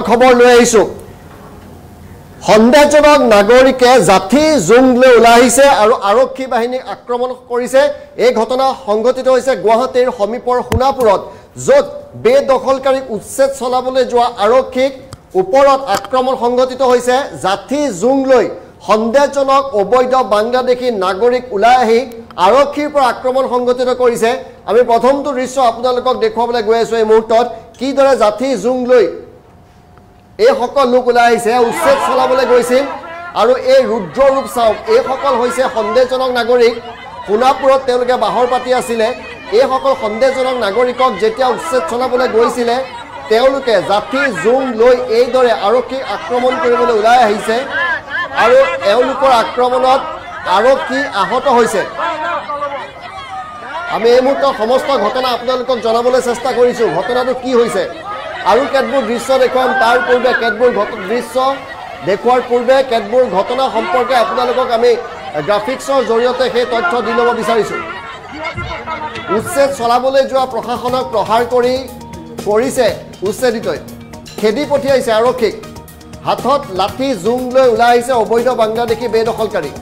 খবৰ লৈ আহিছো সন্দেহজনক নাগৰিকে জাঠি জুং লৈ ওলাই আহিছে আৰু আৰক্ষী বাহিনীক আক্ৰমণ কৰিছে এই ঘটনা সংঘটিত হৈছে গুৱাহাটীৰ সমীপৰ সোণাপুৰত য'ত বেদখলকাৰীক উচ্ছেদ চলাবলৈ যোৱা আৰক্ষীক ওপৰত আক্ৰমণ সংঘটিত হৈছে জাঠি জুং লৈ সন্দেহজনক অবৈধ বাংলাদেশী নাগৰিক ওলাই আহি আৰক্ষীৰ পৰা আক্ৰমণ সংঘটিত কৰিছে আমি প্ৰথমটো দৃশ্য আপোনালোকক দেখুৱাবলৈ গৈ আছো এই মুহূৰ্তত কিদৰে জাঠি জুং লৈ এই সকল লোক ওলাই আহিছে উচ্ছেদ চলাবলৈ গৈছিল আৰু এই ৰুদ্ৰ ৰূপ চাওক এই সকল হৈছে সন্দেহজনক নাগৰিক সোণাপুৰত তেওঁলোকে বাহৰ পাতি আছিলে এই সকল সন্দেহজনক নাগৰিকক যেতিয়া উচ্ছেদ চলাবলৈ গৈছিলে তেওঁলোকে জাঠি জুং লৈ এইদৰে আৰক্ষী আক্ৰমণ কৰিবলৈ ওলাই আহিছে আৰু এওঁলোকৰ আক্ৰমণত আৰক্ষী আহত হৈছে আমি এই মুহূৰ্তত সমস্ত ঘটনা আপোনালোকক জনাবলৈ চেষ্টা কৰিছো ঘটনাটো কি হৈছে আৰু কেতবোৰ দৃশ্য দেখুৱাম তাৰ পূৰ্বে কেতবোৰ দৃশ্য দেখুৱাৰ পূৰ্বে কেতবোৰ ঘটনা সম্পৰ্কে আপোনালোকক আমি গ্ৰাফিক্সৰ জৰিয়তে সেই তথ্য দি ল'ব বিচাৰিছো উচ্ছেদ চলাবলৈ যোৱা প্ৰশাসনক প্ৰহাৰ কৰিছে উচ্ছেদিতই খেদি পঠিয়াইছে আৰক্ষীক হাতত লাঠি জুং লৈ ওলাই আহিছে অবৈধ বাংলাদেশী বেদখলকাৰী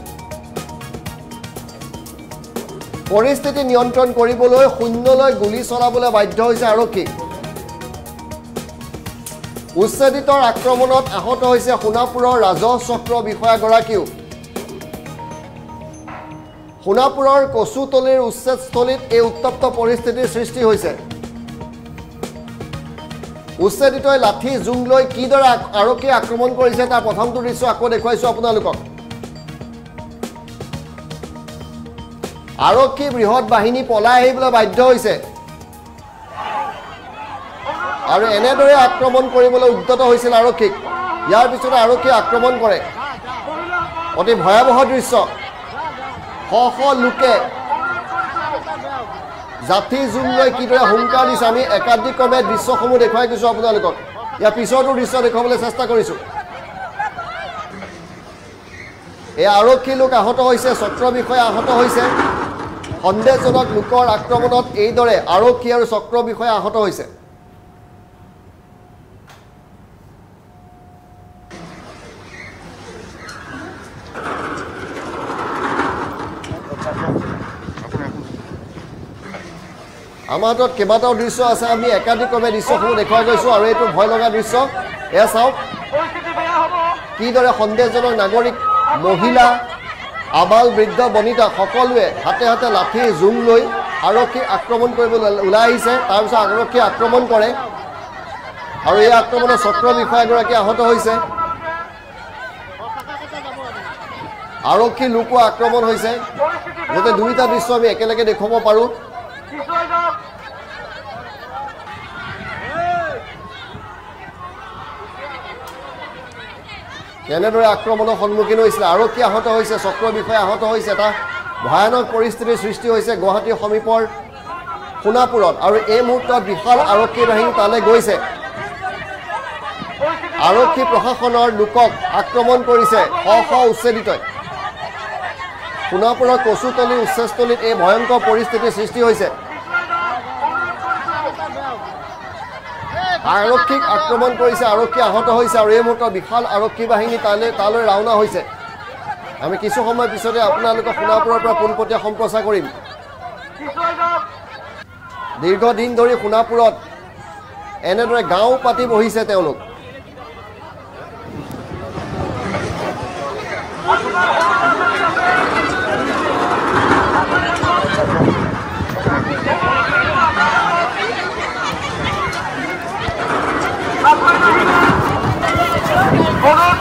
পৰিস্থিতি নিয়ন্ত্ৰণ কৰিবলৈ শূন্যলৈ গুলি চলাবলৈ বাধ্য হৈছে আৰক্ষী উচ্ছেদিতৰ আক্ৰমণত আহত হৈছে সোণাপুৰৰ ৰাজহ চক্ৰ বিষয়াগৰাকীও সোণাপুৰৰ কচুতলিৰ উচ্ছেদস্থলীত এই উত্তপ্ত পৰিস্থিতিৰ সৃষ্টি হৈছে উচ্ছেদিতই লাঠি জুং লৈ কিদৰে আৰক্ষী আক্ৰমণ কৰিছে তাৰ প্ৰথমটো দৃশ্য আকৌ দেখুৱাইছো আপোনালোকক আৰক্ষী বৃহৎ বাহিনী পলাই আহিবলৈ বাধ্য হৈছে আৰু এনেদৰে আক্ৰমণ কৰিবলৈ উদ্যত হৈছিল আৰক্ষীক ইয়াৰ পিছতে আৰক্ষী আক্ৰমণ কৰে অতি ভয়াৱহ দৃশ্য শ লোকে জাঠি জুং লৈ কিদৰে হুংকাৰ দিছে আমি একাধিক্ৰমে দৃশ্যসমূহ দেখুৱাই গৈছো আপোনালোকক ইয়াৰ পিছতো দৃশ্য দেখুৱাবলৈ চেষ্টা কৰিছো এই আৰক্ষী লোক আহত হৈছে চক্ৰ বিষয়া আহত হৈছে সন্দেহজনক লোকৰ আক্ৰমণত এইদৰে আৰক্ষী আৰু চক্ৰ বিষয়া আহত হৈছে আমাৰ হাতত কেইবাটাও দৃশ্য আছে আমি একাধিক্ৰমে দৃশ্যসমূহ দেখুৱাই গৈছো আৰু এইটো ভয় লগা দৃশ্য এয়া চাওক কিদৰে সন্দেহজনক নাগৰিক মহিলা আবাল বৃদ্ধ বনিতা সকলোৱে হাতে হাতে লাঠি জুং লৈ আৰক্ষী আক্ৰমণ কৰিবলৈ ওলাই আহিছে তাৰপিছত আৰক্ষী আক্ৰমণ কৰে আৰু এই আক্ৰমণত চক্ৰ বিষয়াগৰাকী আহত হৈছে আৰক্ষী লোকো আক্ৰমণ হৈছে যাতে দুইটা দৃশ্য আমি একেলগে দেখুৱাব পাৰোঁ কেনেদৰে আক্ৰমণৰ সন্মুখীন হৈছিল আৰক্ষী আহত হৈছে চক্ৰ বিষয়া আহত হৈছে এটা ভয়ানক পৰিস্থিতিৰ সৃষ্টি হৈছে গুৱাহাটীৰ সমীপৰ সোণাপুৰত আৰু এই মুহূৰ্তত বিশাল আৰক্ষী বাহিনী তালৈ গৈছে আৰক্ষী প্ৰশাসনৰ লোকক আক্ৰমণ কৰিছে শ উচ্ছেদিতই সোণাপুৰৰ কচুতলি উচ্ছেদস্থলীত এই ভয়ংকৰ পৰিস্থিতিৰ সৃষ্টি হৈছে আৰক্ষীক আক্ৰমণ কৰিছে আৰক্ষী আহত হৈছে আৰু এই মুহূৰ্তত বিশাল আৰক্ষী বাহিনী তালৈ ৰাওনা হৈছে আমি কিছু সময় পিছতে আপোনালোকক সোণাপুৰৰ পৰা পোনপটীয়া সম্প্ৰচাৰ কৰিম দীৰ্ঘদিন ধৰি সোণাপুৰত এনেদৰে গাঁও পাতি বহিছে তেওঁলোক Hold on!